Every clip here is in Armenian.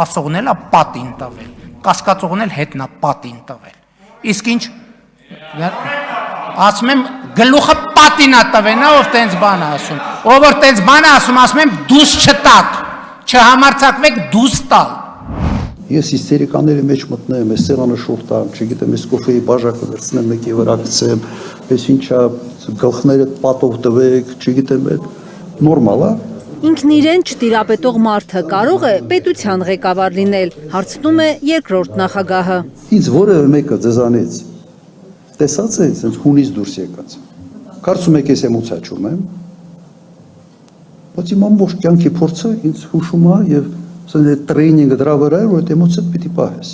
ասողն էլ պատին տվել, կասկածողն էլ հետնա պատին տվել։ Իսկ ինչ ասում եմ գլուխը պատինա տվեն, ով տենց բան ասում։ Ով որ տենց բան ասում եմ դուս չտակ, չհամարցակվեք դուս տալ։ Ես հիստերիկաների մեջ մտնեմ, ես սեղանը շուռ տամ, չգիտեմ, ես կոֆեի բաժակը վերցնեմ, մեկի վրա գցեմ, ես ինչա գլխները պատով տվեք, չգիտեմ, նորմալ է։ Ինքն իրեն չտիրապետող մարդը կարող է պետության ղեկավար լինել, հարցնում է երկրորդ նախագահը։ Ինձ որևէ մեկը ձեզանից տեսած է, ասենց հունից դուրս եկած։ Կարծում եք ես էմոցիա չունեմ։ Բայց իմ ամբողջ կյանքի փորձը ինձ հուշում է եւ ասենց տրեյնինգը դրա վրա է, որ այդ էմոցիան պիտի պահես։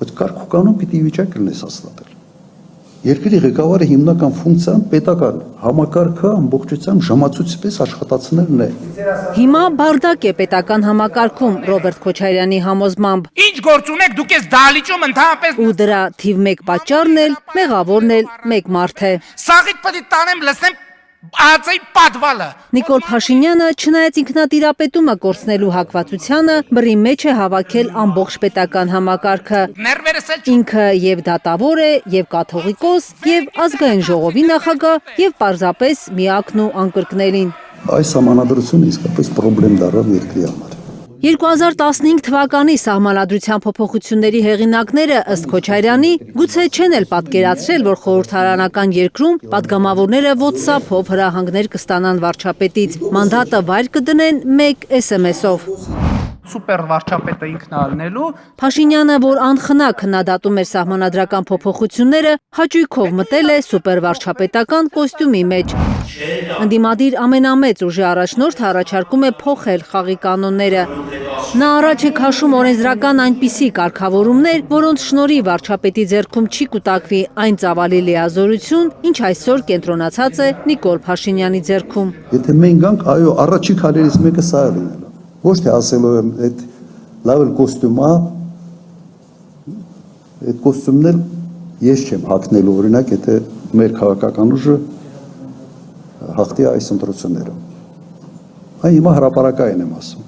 Բայց կարգ ու կանոն պիտի վիճակ լինես հաստատել։ Երկրի ղեկավարի հիմնական ֆունկցիան պետական համակարգը ամբողջությամբ ժամացույցի պես աշխատացնելն է։ Հիմա բարդակ է պետական համակարգում Ռոբերտ Քոչարյանի համոզմամբ։ Ինչ գործ ունեք, դուք ես դահլիճում ընդհանրապես Ու դրա թիվ 1 պատճառն էլ մեղավորն էլ մեկ մարդ է։ սաղիթ պետք է տանեմ, լսեմ ածեի պատվալը։ Նիկոլ Փաշինյանը, չնայած ինքնատիրապետումը կորցնելու հակվածությանը, բռի մեջ է հավաքել ամբողջ պետական համակարգը։ Ներվերս էլ Ինքը եւ դատավոր է, եւ կաթողիկոս, եւ ազգային ժողովի նախագահ, եւ պարզապես միակն ու անկրկնելին։ Այս համանadrությունը իսկապես խնդրեմ դառավ երկրի համար։ 2015 թվականի սահմանադրության փոփոխությունների հեղինակները ըստ Քոչարյանի գուցե չեն էլ պատկերացրել, որ խորհրդարանական երկրում падգամավորները WhatsApp-ով հրահանգներ կստանան վարչապետից, մանդատը վայր կդնեն մեկ SMS-ով։ սուպեր վարչապետը ինքնալնելու Փաշինյանը, որ անխնա քննադատում էր սահմանադրական փոփոխությունները, հաճույքով մտել է սուպերվարչապետական կոստյումի մեջ։ Ընդդիմադիր ամենամեծ ուժի առաջնորդը առաջարկում է փոխել խաղի կանոնները։ Նա առաջ է քաշում օրենսդրական այնպիսի կարգավորումներ, որոնց շնորհիվ վարչապետի ձեռքում չի կուտակվի այն ծավալի լիազորություն, ինչ այսօր կենտրոնացած է Նիկոլ Փաշինյանի ձեռքում։ Եթե մենք գանք, այո, առաջի քայլերից մեկը սա է լինելու։ Ոչ թե ասելու եմ այդ լավ կոստյում է, այդ կոստյումն էլ ես չեմ հագնելու, օրինակ, եթե մեր քաղաքական ուժը հաղթի այս ընտրությունները։ Այն հիմա հրապարակային եմ ասում,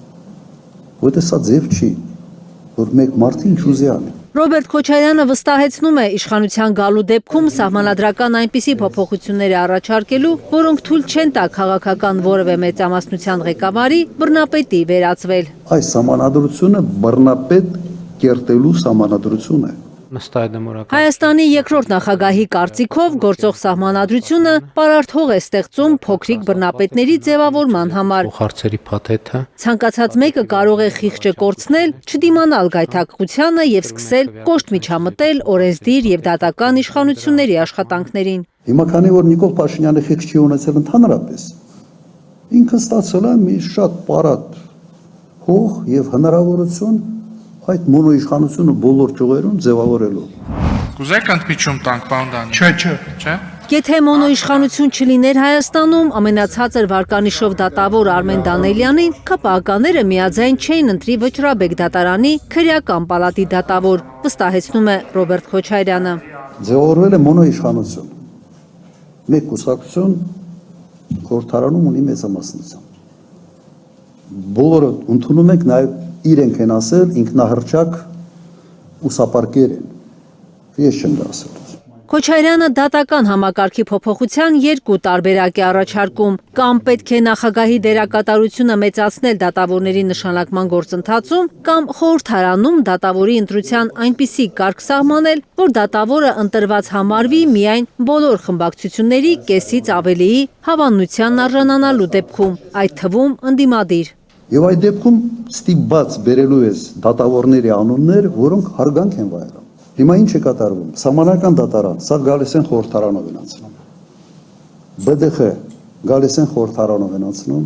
որտե սա ձև չի, որ մեկ մարդը ինչ ուզի անի։ Ռոբերտ Քոչարյանը վստահեցնում է իշխանության գալու դեպքում սահմանադրական այնպիսի փոփոխություններ առաջարկելու, որոնք թույլ չեն տա քաղաքական որևէ մեծամասնության ղեկավարի բռնապետի վերածվել։ Այս սահմանադրությունը բռնապետ կերտելու սահմանադրություն է։ Հայաստանի երկրորդ նախագահի կարծիքով գործող սահմանադրությունը պարարտ է ստեղծում փոքրիկ բռնապետների ձևավորման համար։ Ցանկացած մեկը կարող է խիղճը կորցնել, չդիմանալ գայթակղությանը եւ սկսել կոշտ միջամտել օրենսդիր եւ դատական իշխանությունների աշխատանքներին։ Հիմա քանի որ Նիկոլ Փաշինյանը խիղճ չի ունեցել ընդհանրապես, ինքը ստացել է մի շատ պարատ հող եւ հնարավորություն այդ մոնոիշխանությունը բոլոր ճյուղերում ձևավորելու։ Կուզեք ընդմիջում տանք, պարոն Դանիել։ Չէ։ Եթե մոնոիշխանություն չլիներ Հայաստանում, ամենացածր վարկանիշով դատավոր Արմեն Դանելյանին, ԿՊԱ-ականները միաձայն չէին ընտրի Վճռաբեկ դատարանի քրեական պալատի դատավոր, վստահեցնում է Ռոբերտ Քոչարյանը։ Ձևավորվել է մոնոիշխանություն։ Մեկ կուսակցություն խորհրդարանում ունի մեծամասնություն։ Բոլորը ընդունում ենք նաև իրենք են ասել ինքնահռչակ ուսապարկեր են։ Ես չեմ դա ասել։ Քոչարյանը դատական համակարգի փոփոխության երկու տարբերակ է առաջարկում, կամ պետք է նախագահի դերակատարությունը մեծացնել դատավորների նշանակման գործընթացում, կամ խորհրդարանում դատավորի ընտրության այնպիսի կարգ սահմանել, որ դատավորը ընտրված համարվի միայն բոլոր խմբակցությունների կեսից ավելիի հավանությանն արժանանալու դեպքում, այդ թվում ընդդիմադիր։ Եվ այդ դեպքում ստիպված բերելու ես դատավորների անուններ, որոնք հարգանք են վայելում։ Հիմա ինչ է կատարվում։ Սահմանական դատարան, սա գալիս են խորհրդարանով են անցնում։ ԲԴԽ գալիս են խորհրդարանով են անցնում։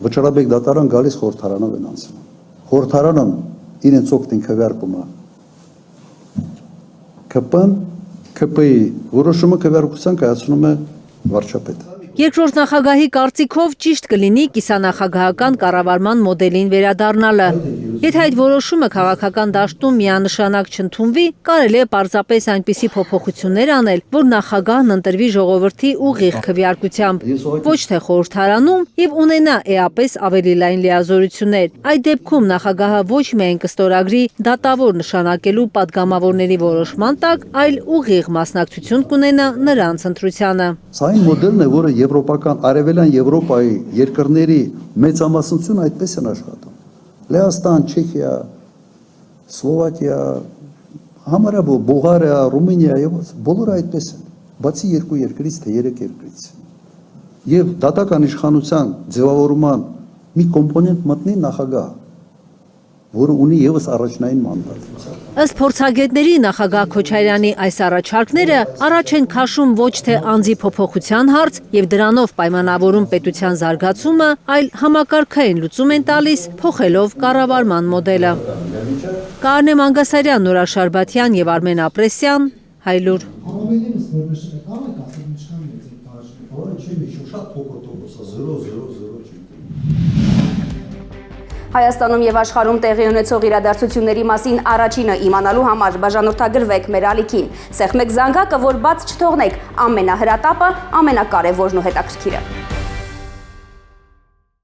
Վճռաբեկ դատարան գալիս խորհրդարանով են անցնում։ Խորհրդարանը իրենց օգտին քվեարկում է ԿՊ-ն, ԿՊ-ի որոշումը քվեարկության կայացնում է վարչապետը։ Երկրորդ նախագահի կարծիքով ճիշտ կլինի կիսանախագահական կառավարման մոդելին վերադառնալը։ Եթե այդ որոշումը քաղաքական դաշտում միանշանակ չընդունվի, կարելի է պարզապես այնպիսի փոփոխություններ անել, որ նախագահն ընտրվի ժողովրդի ուղիղ քվեարկությամբ, ոչ թե խորհրդարանում եւ ունենա էապես ավելի լայն լիազորություններ։ Այդ դեպքում նախագահը ոչ միայն կստորագրի դատավոր նշանակելու падգամավորների որոշման տակ, այլ ուղիղ մասնակցություն կունենա նրանց ընտրությանը։ Սա այն մոդելն է, որը եվրոպական արևելյան Եվրոպայի երկրների մեծամասնությունը այդպես են աշխատում։ Լեհաստան, Չեխիա, Սլովակիա, համարյա Բուլղարիա, Ռումինիա եւ բոլորը այդպես են, բացի երկու երկրից թե երեք երկրից։ Եվ դատական իշխանության ձևավորման մի կոմպոնենտ մտնի նախագահ, որը ունի եւս առաջնային մանդատ։ Ըստ փորձագետների նախագահ Քոչարյանի այս առաջարկները առաջ են քաշում ոչ թե անձի փոփոխության հարց եւ դրանով պայմանավորում պետության զարգացումը, այլ համակարգային լուծում են տալիս փոխելով կառավարման մոդելը։ Կարնե Մանգասարյան, Նորա Շարբաթյան եւ Արմեն Ապրեսյան, Հայլուր։ Ամենից որոշական է կասել ինչքան մեծ է բաժնի, որը չի մի շատ փոքր 0.00 Հայաստանում եւ աշխարհում տեղի ունեցող իրադարձությունների մասին առաջինը իմանալու համար բաժանորդագրվեք մեր ալիքին։ Սեղմեք զանգակը, որ բաց չթողնեք ամենահրատապը, ամենակարևորն ու հետաքրքիրը։